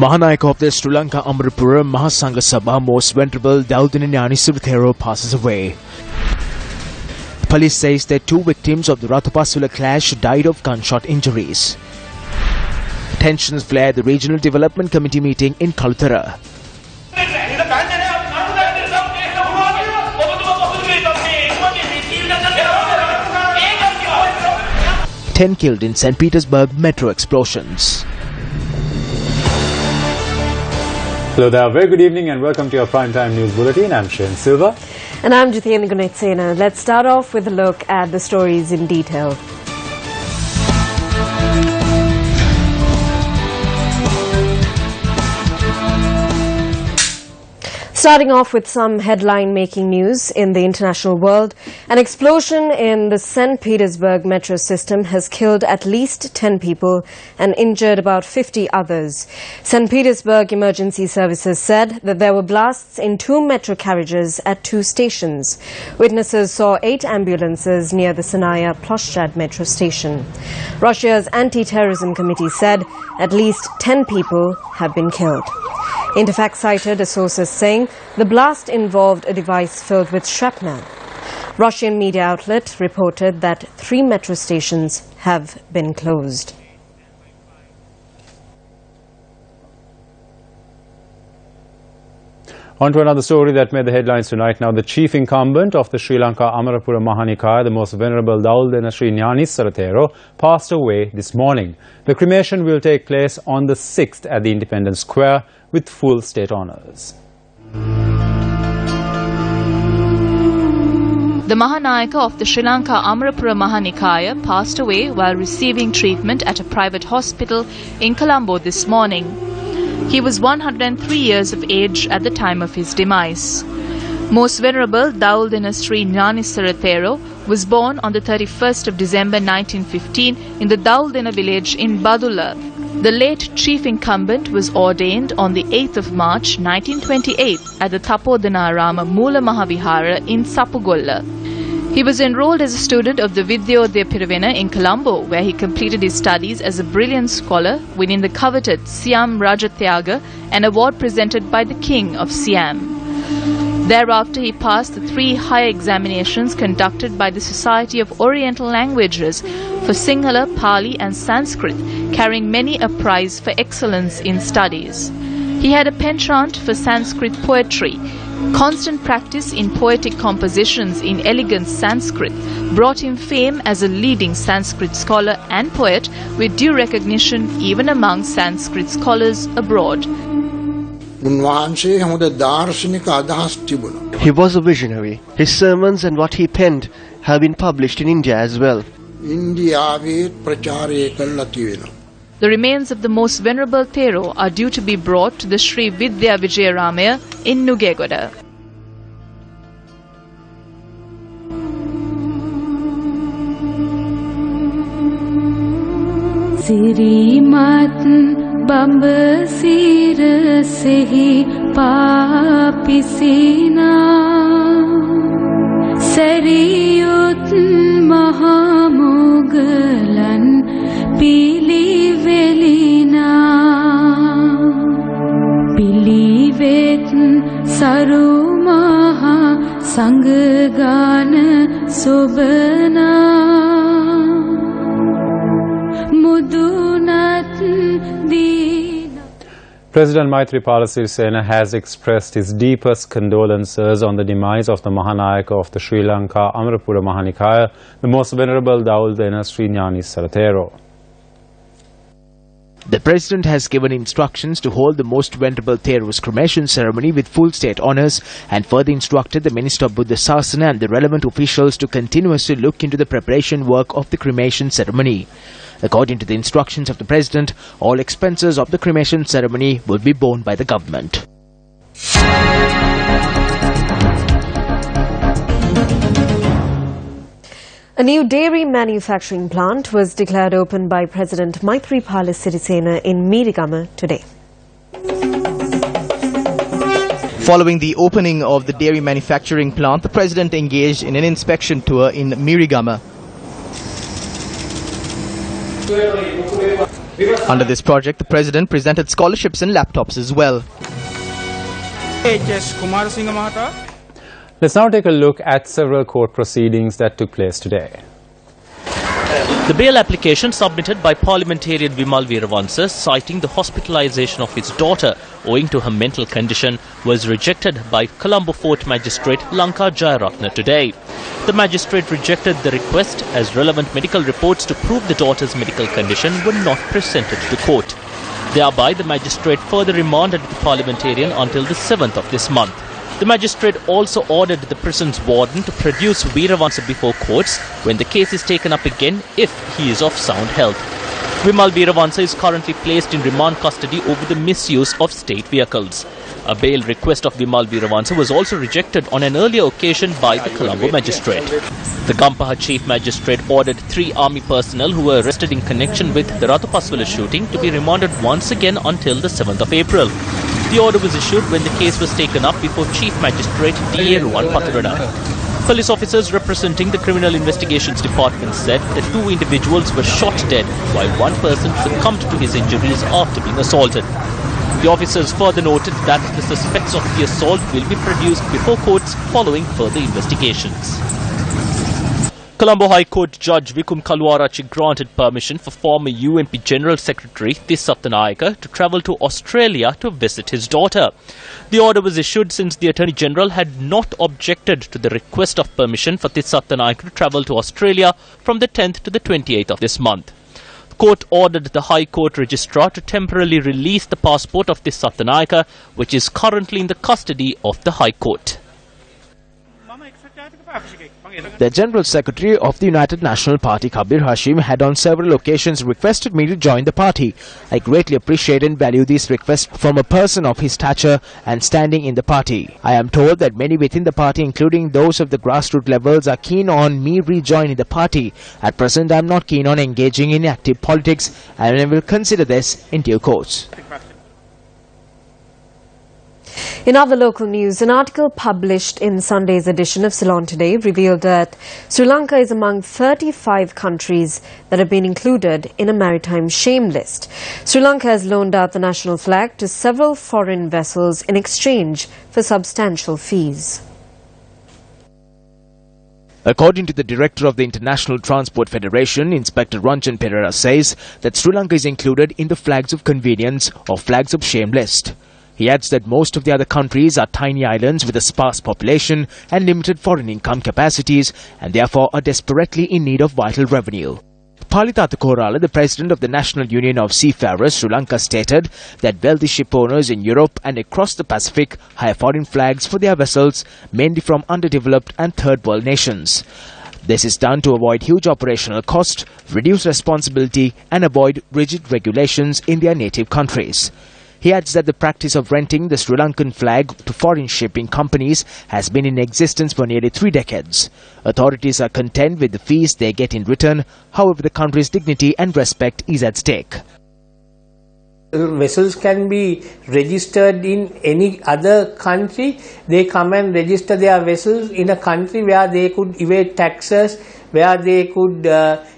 Mahanayaka of the Sri Lanka Amarapura Mahasangha Sabha Most Venerable Dawudena Gnanasara passes away. Police says that 2 victims of the Rathapasula clash died of gunshot injuries. Tensions flare at the Regional Development Committee meeting in Kalutara. 10 killed in St. Petersburg metro explosions. Hello there, very good evening and welcome to your Primetime News Bulletin. I'm Shane Silva. And I'm Jithian Gunetsena. Let's start off with a look at the stories in detail. Starting off with some headline-making news in the international world, an explosion in the St. Petersburg metro system has killed at least 10 people and injured about 50 others. St. Petersburg Emergency Services said that there were blasts in 2 metro carriages at 2 stations. Witnesses saw 8 ambulances near the Sanaya Ploshchad metro station. Russia's Anti-Terrorism Committee said at least 10 people have been killed. Interfax cited a source as saying the blast involved a device filled with shrapnel. Russian media outlet reported that 3 metro stations have been closed. On to another story that made the headlines tonight. Now, the chief incumbent of the Sri Lanka Amarapura Mahanikaya, the most venerable Dawudena Sri Gnanasara, passed away this morning. The cremation will take place on the 6th at the Independence Square with full state honours. The Mahanayaka of the Sri Lanka Amarapura Mahanikaya passed away while receiving treatment at a private hospital in Colombo this morning. He was 103 years of age at the time of his demise. Most Venerable Dawudena Sri Gnanasara was born on the 31st of December 1915 in the Dawudena village in Badulla. The late chief incumbent was ordained on the 8th of March 1928 at the Tapodhanarama Moola Mahavihara in Sapugolla. He was enrolled as a student of the Vidyodaya Piravena in Colombo, where he completed his studies as a brilliant scholar, winning the coveted Siam Rajatyaga, an award presented by the King of Siam. Thereafter, he passed the 3 higher examinations conducted by the Society of Oriental Languages for Sinhala, Pali and Sanskrit, carrying many a prize for excellence in studies. He had a penchant for Sanskrit poetry. Constant practice in poetic compositions in elegant Sanskrit brought him fame as a leading Sanskrit scholar and poet with due recognition even among Sanskrit scholars abroad. He was a visionary. His sermons and what he penned have been published in India as well. The remains of the most venerable Thero are due to be brought to the Sri Vidya Vijayaramaya in Nugegoda. Sirimat Bambasir Sehi Papisina Sariyut Mahamugalan Pilivelina Pilivet Sarumaha Sanggana Sobana Mudunat Dina. President Maithripala Sirisena has expressed his deepest condolences on the demise of the Mahanayaka of the Sri Lanka Amarapura Mahanikaya, the most venerable Dawudena Sri Gnanasara. The President has given instructions to hold the most venerable Thero's cremation ceremony with full state honours and further instructed the Minister of Buddha Sasana and the relevant officials to continuously look into the preparation work of the cremation ceremony. According to the instructions of the President, all expenses of the cremation ceremony will be borne by the government. A new dairy manufacturing plant was declared open by President Maithripala Sirisena in Mirigama today. Following the opening of the dairy manufacturing plant, the President engaged in an inspection tour in Mirigama. Under this project, the President presented scholarships and laptops as well. Let's now take a look at several court proceedings that took place today. The bail application submitted by parliamentarian Vimal Veeravansa, citing the hospitalization of his daughter owing to her mental condition, was rejected by Colombo Fort Magistrate Lanka Railways today. The magistrate rejected the request as relevant medical reports to prove the daughter's medical condition were not presented to the court. Thereby, the magistrate further remanded the parliamentarian until the 7th of this month. The magistrate also ordered the prison's warden to produce Veeravansa before courts when the case is taken up again if he is of sound health. Vimal Veeravansa is currently placed in remand custody over the misuse of state vehicles. A bail request of Vimal Veeravansa was also rejected on an earlier occasion by the Colombo magistrate. The Gampaha chief magistrate ordered 3 army personnel who were arrested in connection with the Rathapaswala shooting to be remanded once again until the 7th of April. The order was issued when the case was taken up before Chief Magistrate D.A. Ruwan Pathurana. Police officers representing the Criminal Investigations Department said that 2 individuals were shot dead while 1 person succumbed to his injuries after being assaulted. The officers further noted that the suspects of the assault will be produced before courts following further investigations. Colombo High Court Judge Vikum Kalwarachi granted permission for former UMP General Secretary Tissattanayake to travel to Australia to visit his daughter. The order was issued since the Attorney General had not objected to the request of permission for Tissattanayake to travel to Australia from the 10th to the 28th of this month. The court ordered the High Court Registrar to temporarily release the passport of Tissattanayake, which is currently in the custody of the High Court. The General Secretary of the United National Party, Kabir Hashim, had on several occasions requested me to join the party. I greatly appreciate and value these requests from a person of his stature and standing in the party. I am told that many within the party, including those of the grassroots levels, are keen on me rejoining the party. At present, I am not keen on engaging in active politics, and I will consider this in due course. In other local news, an article published in Sunday's edition of Ceylon Today revealed that Sri Lanka is among 35 countries that have been included in a maritime shame list. Sri Lanka has loaned out the national flag to several foreign vessels in exchange for substantial fees. According to the director of the International Transport Federation, Inspector Ranjan Pereira says that Sri Lanka is included in the flags of convenience or flags of shame list. He adds that most of the other countries are tiny islands with a sparse population and limited foreign income capacities and therefore are desperately in need of vital revenue. Palithatha Korala, the president of the National Union of Seafarers, Sri Lanka, stated that wealthy ship owners in Europe and across the Pacific hire foreign flags for their vessels, mainly from underdeveloped and third world nations. This is done to avoid huge operational cost, reduce responsibility and avoid rigid regulations in their native countries. He adds that the practice of renting the Sri Lankan flag to foreign shipping companies has been in existence for nearly 3 decades. Authorities are content with the fees they get in return, however the country's dignity and respect is at stake. Vessels can be registered in any other country. They come and register their vessels in a country where they could evade taxes, where they could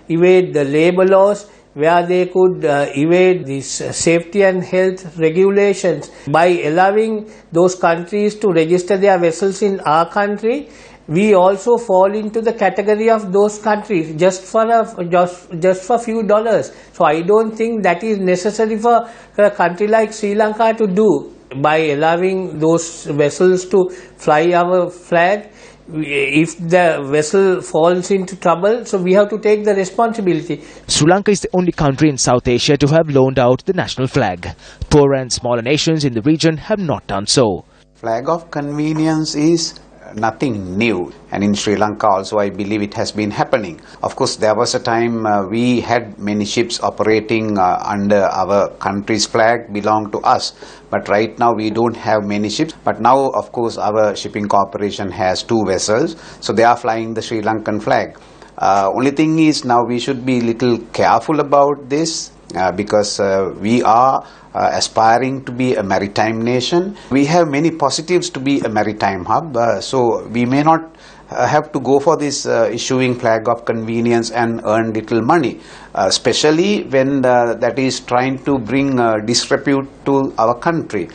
evade the labour laws, where they could evade these safety and health regulations. By allowing those countries to register their vessels in our country, we also fall into the category of those countries just for a few dollars. So I don't think that is necessary for a country like Sri Lanka to do. By allowing those vessels to fly our flag, if the vessel falls into trouble, so we have to take the responsibility. Sri Lanka is the only country in South Asia to have loaned out the national flag. Poorer and smaller nations in the region have not done so. Flag of convenience is nothing new, and in Sri Lanka also I believe it has been happening. Of course, there was a time we had many ships operating under our country's flag belong to us, but right now we don't have many ships. But now of course our shipping corporation has 2 vessels, so they are flying the Sri Lankan flag. Only thing is now we should be little careful about this because we are aspiring to be a maritime nation. We have many positives to be a maritime hub, so we may not have to go for this issuing flag of convenience and earn little money, especially when that is trying to bring disrepute to our country.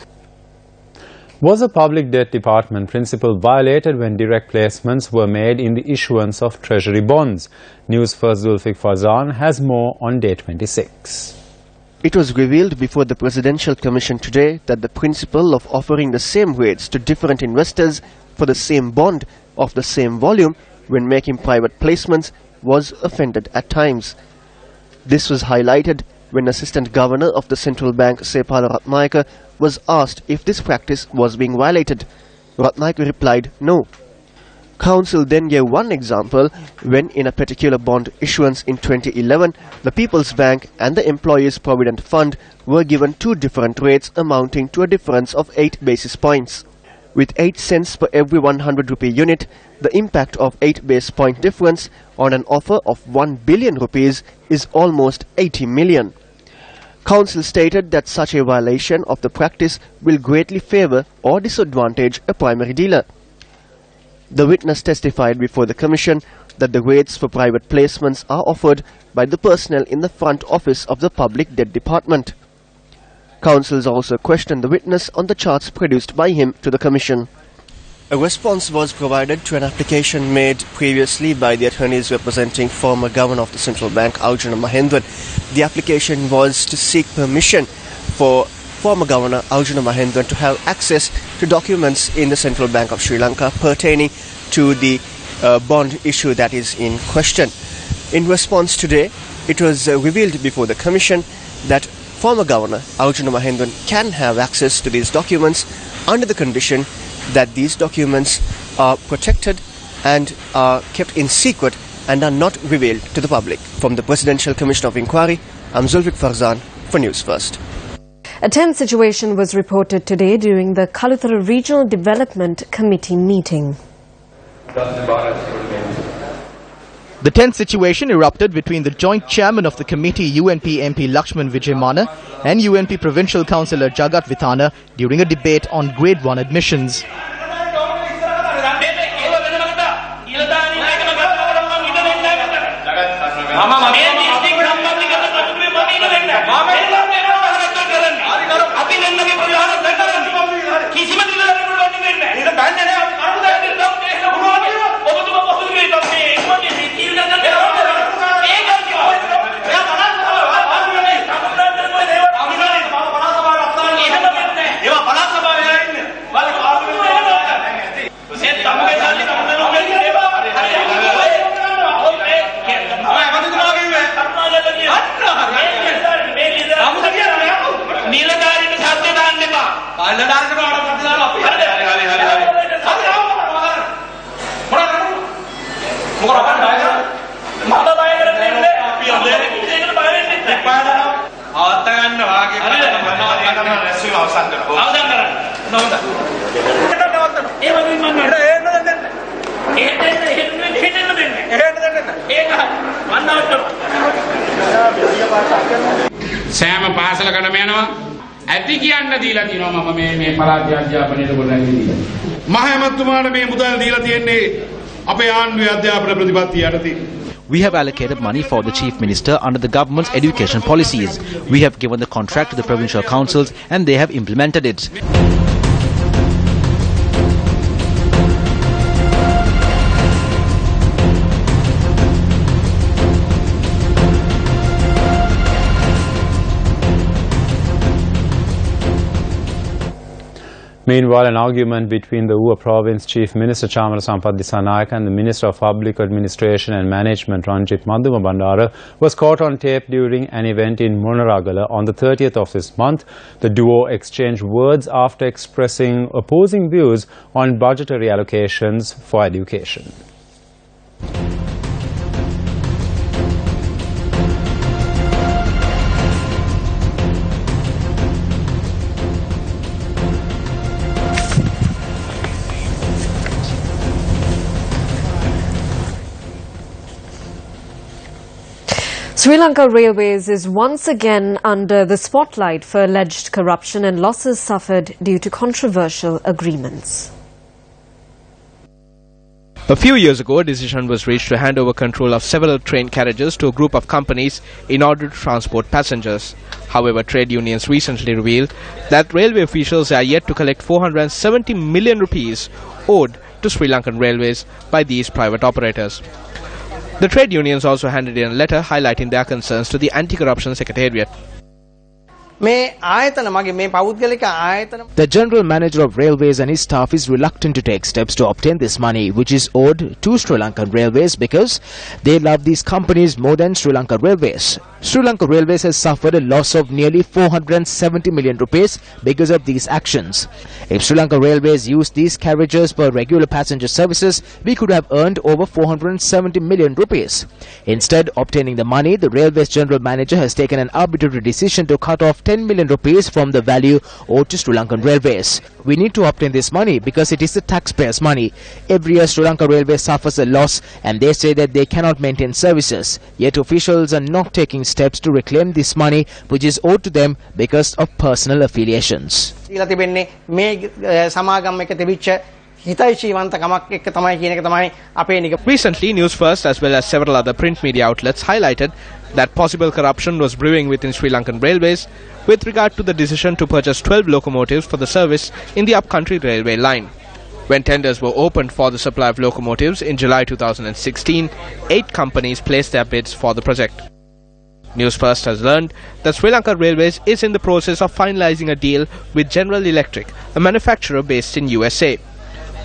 Was a public debt department principle violated when direct placements were made in the issuance of treasury bonds? Newsfirst.lk has more on day 26. It was revealed before the Presidential Commission today that the principle of offering the same rates to different investors for the same bond of the same volume when making private placements was offended at times. This was highlighted when Assistant Governor of the Central Bank, Sepala Ratnayaka, was asked if this practice was being violated. Ratnayaka replied no. Council then gave one example when in a particular bond issuance in 2011, the People's Bank and the Employees Provident Fund were given two different rates amounting to a difference of 8 basis points. With 8 cents per every 100 rupee unit, the impact of 8 basis point difference on an offer of 1 billion rupees is almost 80 million. Council stated that such a violation of the practice will greatly favour or disadvantage a primary dealer. The witness testified before the Commission that the rates for private placements are offered by the personnel in the front office of the Public Debt Department. Councils also questioned the witness on the charts produced by him to the Commission. A response was provided to an application made previously by the attorneys representing former Governor of the Central Bank, Arjuna Mahendran. The application was to seek permission for former Governor Arjuna Mahendran to have access to documents in the Central Bank of Sri Lanka pertaining to the bond issue that is in question. In response today, it was revealed before the Commission that former Governor Arjuna Mahendran can have access to these documents under the condition that these documents are protected and are kept in secret and are not revealed to the public. From the Presidential Commission of Inquiry, I'm Zulfiq Farzan for News First. A tense situation was reported today during the Kaluthara Regional Development Committee meeting. The tense situation erupted between the joint chairman of the committee, UNP MP Lakshman Vijayamana, and UNP Provincial Councillor Jagat Vithana during a debate on Grade 1 admissions. සෑම පාසලකටම යනවා ඇති කියන්න දීලා තියෙනවා මම මේ පළාත් අධ්‍යාපනයට ගොඩනැගිලි මහ ඇමතුමාට මේ මුදල් දීලා තියෙන්නේ අපේ ආණ්ඩුවේ අධ්‍යාපන ප්‍රතිපත්තිය යටතේ. We have allocated money for the Chief Minister under the government's education policies. We have given the contract to the provincial councils and they have implemented it. Meanwhile, an argument between the Ua Province Chief Minister Chamara Sampath Dissanayake and the Minister of Public Administration and Management Ranjit Madhuma Bandara was caught on tape during an event in Monaragala on the 30th of this month. The duo exchanged words after expressing opposing views on budgetary allocations for education. Sri Lanka Railways is once again under the spotlight for alleged corruption and losses suffered due to controversial agreements. A few years ago, a decision was reached to hand over control of several train carriages to a group of companies in order to transport passengers. However, trade unions recently revealed that railway officials are yet to collect 470 million rupees owed to Sri Lankan Railways by these private operators. The trade unions also handed in a letter highlighting their concerns to the Anti-Corruption Secretariat. The General Manager of Railways and his staff is reluctant to take steps to obtain this money, which is owed to Sri Lankan Railways, because they love these companies more than Sri Lanka Railways. Sri Lanka Railways has suffered a loss of nearly 470 million rupees because of these actions. If Sri Lanka Railways used these carriages for regular passenger services, we could have earned over 470 million rupees. Instead, obtaining the money, the Railways General Manager has taken an arbitrary decision to cut off 10 million rupees from the value owed to Sri Lankan Railways. We need to obtain this money because it is the taxpayers' money. Every year Sri Lanka Railways suffers a loss and they say that they cannot maintain services. Yet officials are not taking steps to reclaim this money which is owed to them because of personal affiliations. Recently, Newsfirst as well as several other print media outlets highlighted that possible corruption was brewing within Sri Lankan Railways with regard to the decision to purchase 12 locomotives for the service in the upcountry railway line. When tenders were opened for the supply of locomotives in July 2016, 8 companies placed their bids for the project. Newsfirst has learned that Sri Lanka Railways is in the process of finalizing a deal with General Electric, a manufacturer based in USA.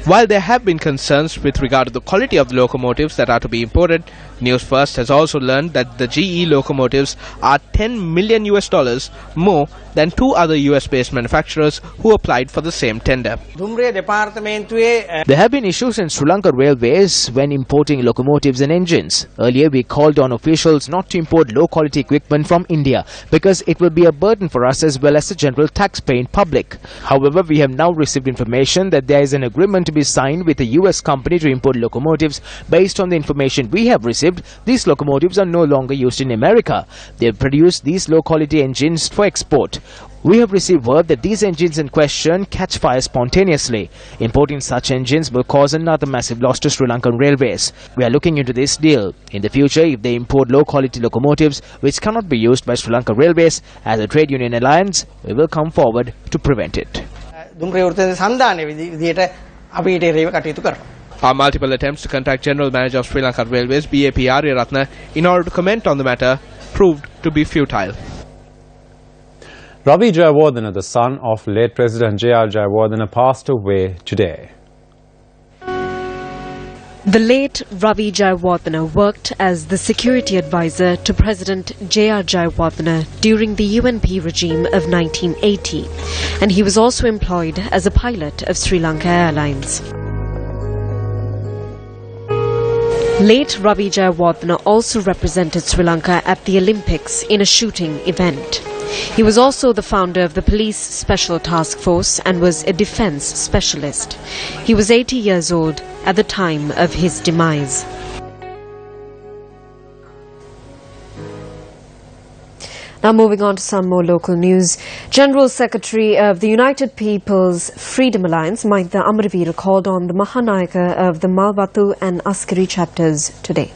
While there have been concerns with regard to the quality of the locomotives that are to be imported, Newsfirst has also learned that the GE locomotives are $10 million more than 2 other US-based manufacturers who applied for the same tender. There have been issues in Sri Lanka Railways when importing locomotives and engines. Earlier, we called on officials not to import low-quality equipment from India because it will be a burden for us as well as the general tax-paying public. However, we have now received information that there is an agreement to be signed with a US company to import locomotives. Based on the information we have received, these locomotives are no longer used in America. They produce these low-quality engines for export. We have received word that these engines in question catch fire spontaneously. Importing such engines will cause another massive loss to Sri Lankan Railways. We are looking into this deal. In the future, if they import low-quality locomotives which cannot be used by Sri Lanka Railways as a trade union alliance, we will come forward to prevent it. Our multiple attempts to contact General Manager of Sri Lanka Railways, BAP Aryaratna, in order to comment on the matter, proved to be futile. Ravi Jayawardena, the son of late President J.R. Jayawardena, passed away today. The late Ravi Jayawardena worked as the security advisor to President J.R. Jayawardena during the UNP regime of 1980, and he was also employed as a pilot of Sri Lanka Airlines. Late Ravi Jayawardena also represented Sri Lanka at the Olympics in a shooting event. He was also the founder of the Police Special Task Force and was a defence specialist. He was 80 years old at the time of his demise. Now moving on to some more local news. General Secretary of the United People's Freedom Alliance, Mahinda Amaravira, called on the Mahanayaka of the Malvathu and Askari chapters today.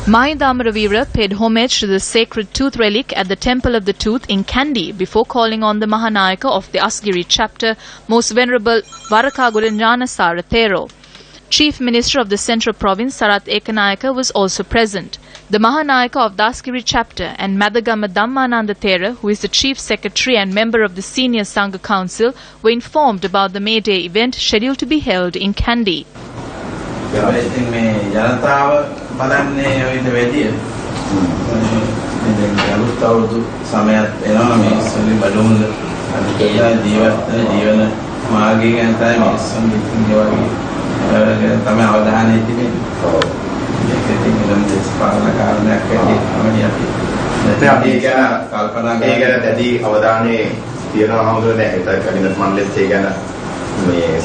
Mahinda Amaravira paid homage to the sacred tooth relic at the Temple of the Tooth in Kandy before calling on the Mahanayaka of the Asgiri chapter, Most Venerable Varakagura Gnanasara Thero. Chief Minister of the Central Province, Sarath Ekanayaka, was also present. The Mahanayaka of the Asgiri chapter and Madagama Dhammananda Thera, who is the Chief Secretary and member of the Senior Sangha Council, were informed about the May Day event scheduled to be held in Kandy.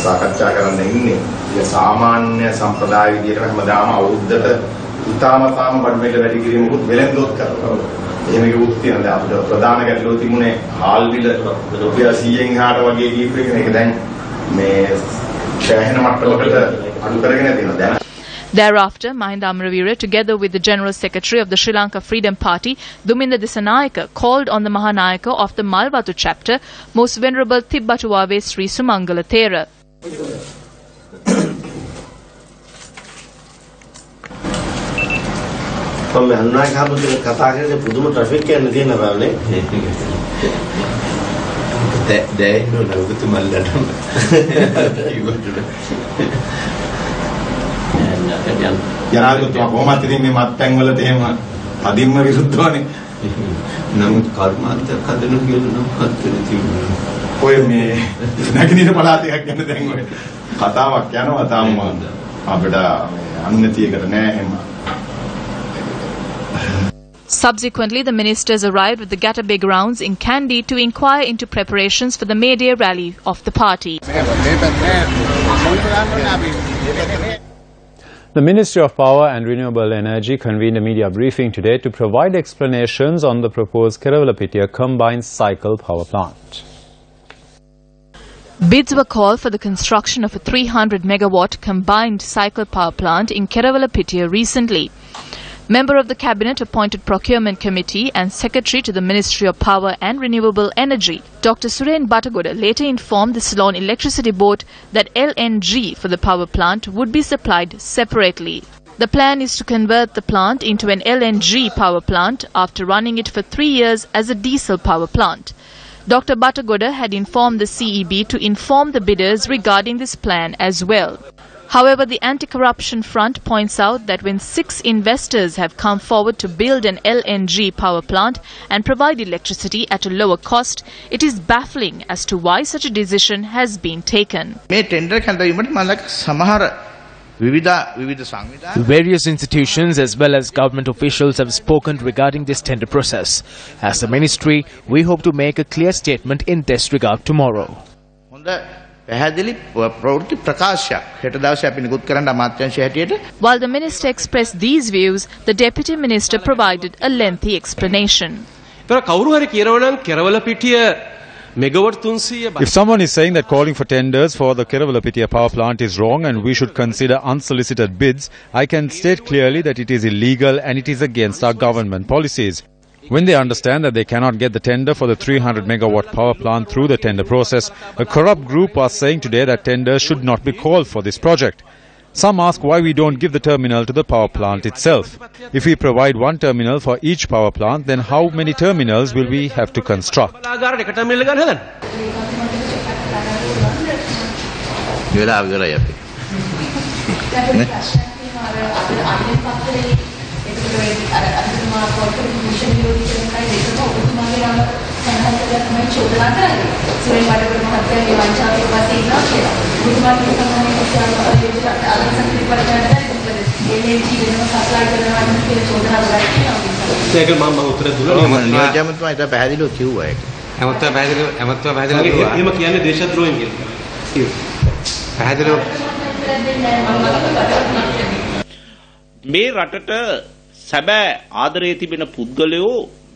සාකච්ඡා කරන්න ඉන්නේ. ඒ සාමාන්‍ය සම්ප්‍රදාය විදිහට හැමදාම අවුරුද්දට ඉතාමතාම බඩමෙල වැඩි කිරීමකුත් වෙලෙන්දොත් කරනවා. එහෙම කිව්වොත් තියෙනවා. අපිට ප්‍රධාන ගැටලුව තිබුණේ හාල් බිල රුපියල් 100න් එහාට වගේ දීපු එක. ඒක දැන් මේ ශාහන මට්ටමකට Thereafter, Mahinda Amaravira, together with the General Secretary of the Sri Lanka Freedom Party, Duminda Disanayaka, called on the Mahanayaka of the Malwatu chapter, Most Venerable Tibbatuwave Sri Sumangala Thera. ජනාධිපතිතුමා කොහොමද ඉතින් මේ මත්පැන් වලට එහෙම අදින්ම විරුද්ධවනේ. නමුත් කර්මාන්තයක් හදන්න කියලා නම් හදන්න තිබුණා. ඔය මේ නැගිනින පළාත එකක් ගැන දැන් ඔය කතාවක් යනවා තාම අපිට අනුමැතියකට නෑ එහෙම. Subsequently, the ministers arrived at the Gattabay grounds in Kandy to inquire into preparations for the May Day rally of the party. The Ministry of Power and Renewable Energy convened a media briefing today to provide explanations on the proposed Kerawalapitia combined cycle power plant. Bids were called for the construction of a 300-megawatt combined cycle power plant in Kerawalapitia recently. Member of the Cabinet appointed Procurement Committee and Secretary to the Ministry of Power and Renewable Energy, Dr. Suren Batagoda, later informed the Ceylon Electricity Board that LNG for the power plant would be supplied separately. The plan is to convert the plant into an LNG power plant after running it for 3 years as a diesel power plant. Dr. Batagoda had informed the CEB to inform the bidders regarding this plan as well. However, the anti-corruption front points out that when 6 investors have come forward to build an LNG power plant and provide electricity at a lower cost, it is baffling as to why such a decision has been taken. Various institutions as well as government officials have spoken regarding this tender process. As the ministry, we hope to make a clear statement in this regard tomorrow. While the minister expressed these views, the deputy minister provided a lengthy explanation. If someone is saying that calling for tenders for the Kerawalapitia power plant is wrong and we should consider unsolicited bids, I can state clearly that it is illegal and it is against our government policies. When they understand that they cannot get the tender for the 300-megawatt power plant through the tender process, a corrupt group are saying today that tenders should not be called for this project. Some ask why we don't give the terminal to the power plant itself. If we provide one terminal for each power plant, then how many terminals will we have to construct? මේ රටට සැබෑ ආදරේ තිබෙන පුද්ගලයෝ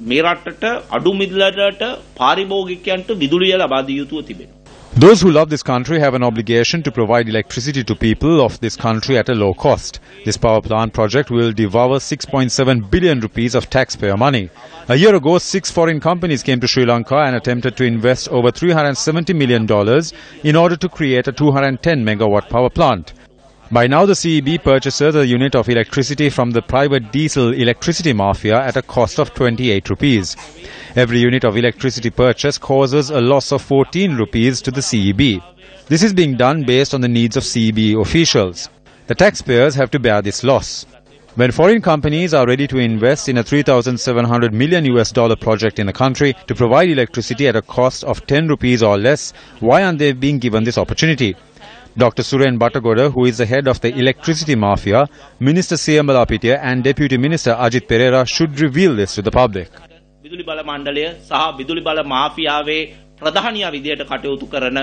මේ රටට අඩු මිලකට පාරිභෝගිකයන්ට විදුලිය ලබා දිය යුතුව තිබෙනවා. Those who love this country have an obligation to provide electricity to people of this country at a low cost. This power plant project will devour 6.7 billion rupees of taxpayer money. A year ago, 6 foreign companies came to Sri Lanka and attempted to invest over $370 million in order to create a 210-megawatt power plant. By now, the CEB purchases a unit of electricity from the private diesel electricity mafia at a cost of 28 rupees. Every unit of electricity purchase causes a loss of 14 rupees to the CEB. This is being done based on the needs of CEB officials. The taxpayers have to bear this loss. When foreign companies are ready to invest in a $3,700 million project in the country to provide electricity at a cost of 10 rupees or less, why aren't they being given this opportunity? Dr. Suren Batagoda, who is the head of the electricity mafia, Minister Siyambalapitia and Deputy Minister Ajit Pereira should reveal this to the public. විදුලි බල මණ්ඩලය සහ විදුලි බල මාෆියාවේ ප්‍රධානියා විදියට කටයුතු කරන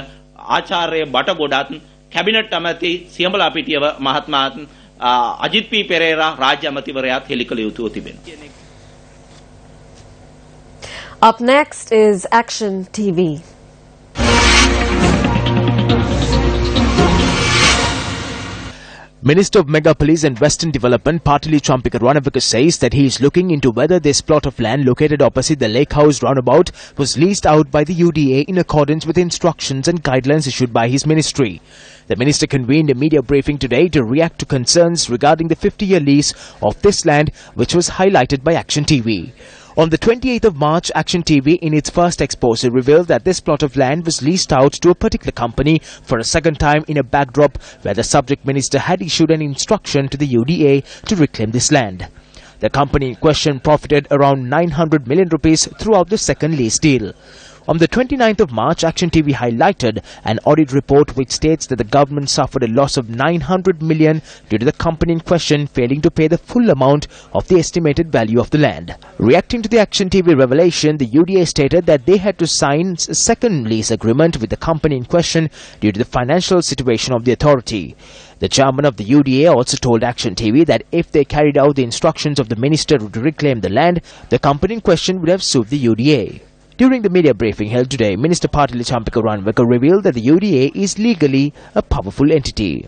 ආචාර්ය බටගොඩත් කැබිනට් ඇමති සියඹලාපිටිය මහත්මයාත් අජිත් පී පෙරේරා රාජ්‍ය ඇමතිවරයාත් හෙළි කළ යුතුව තිබෙනවා. Up next is Action TV. Minister of Megapolis and Western Development Patili Champika Ranavika says that he is looking into whether this plot of land located opposite the Lake House roundabout was leased out by the UDA in accordance with instructions and guidelines issued by his ministry. The minister convened a media briefing today to react to concerns regarding the 50-year lease of this land, which was highlighted by Action TV. On the 28th of March, Action TV in its first expose revealed that this plot of land was leased out to a particular company for a second time in a backdrop where the subject minister had issued an instruction to the UDA to reclaim this land. The company in question profited around 900 million rupees throughout the second lease deal. On the 29th of March, Action TV highlighted an audit report which states that the government suffered a loss of 900 million due to the company in question failing to pay the full amount of the estimated value of the land. Reacting to the Action TV revelation, the UDA stated that they had to sign a second lease agreement with the company in question due to the financial situation of the authority. The chairman of the UDA also told Action TV that if they carried out the instructions of the minister to reclaim the land, the company in question would have sued the UDA. During the media briefing held today, Minister Patili Champika Ranavika revealed that the UDA is legally a powerful entity.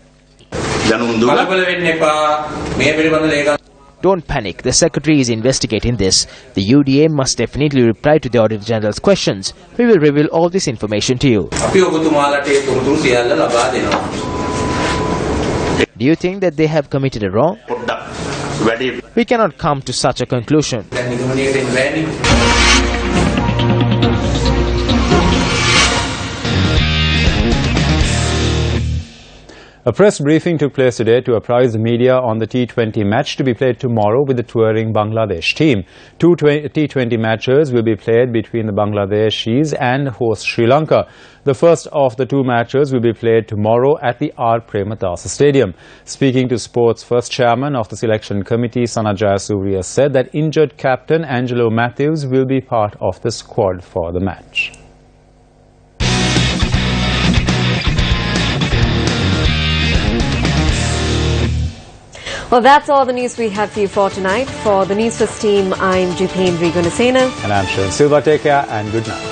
Don't panic, the Secretary is investigating this. The UDA must definitely reply to the Auditor General's questions. We will reveal all this information to you. Do you think that they have committed a wrong? We cannot come to such a conclusion. A press briefing took place today to apprise the media on the T20 match to be played tomorrow with the touring Bangladesh team. Two T20 matches will be played between the Bangladeshis and host Sri Lanka. The first of the two matches will be played tomorrow at the R. Premadasa Stadium. Speaking to Sports First Chairman of the Selection Committee, Sana Jayasuriya said that injured captain Angelo Matthews will be part of the squad for the match. Well, that's all the news we have for you for tonight. For the News1st team, I'm Jupendri Gunasena. And I'm Shirin Silva. Take care and good night.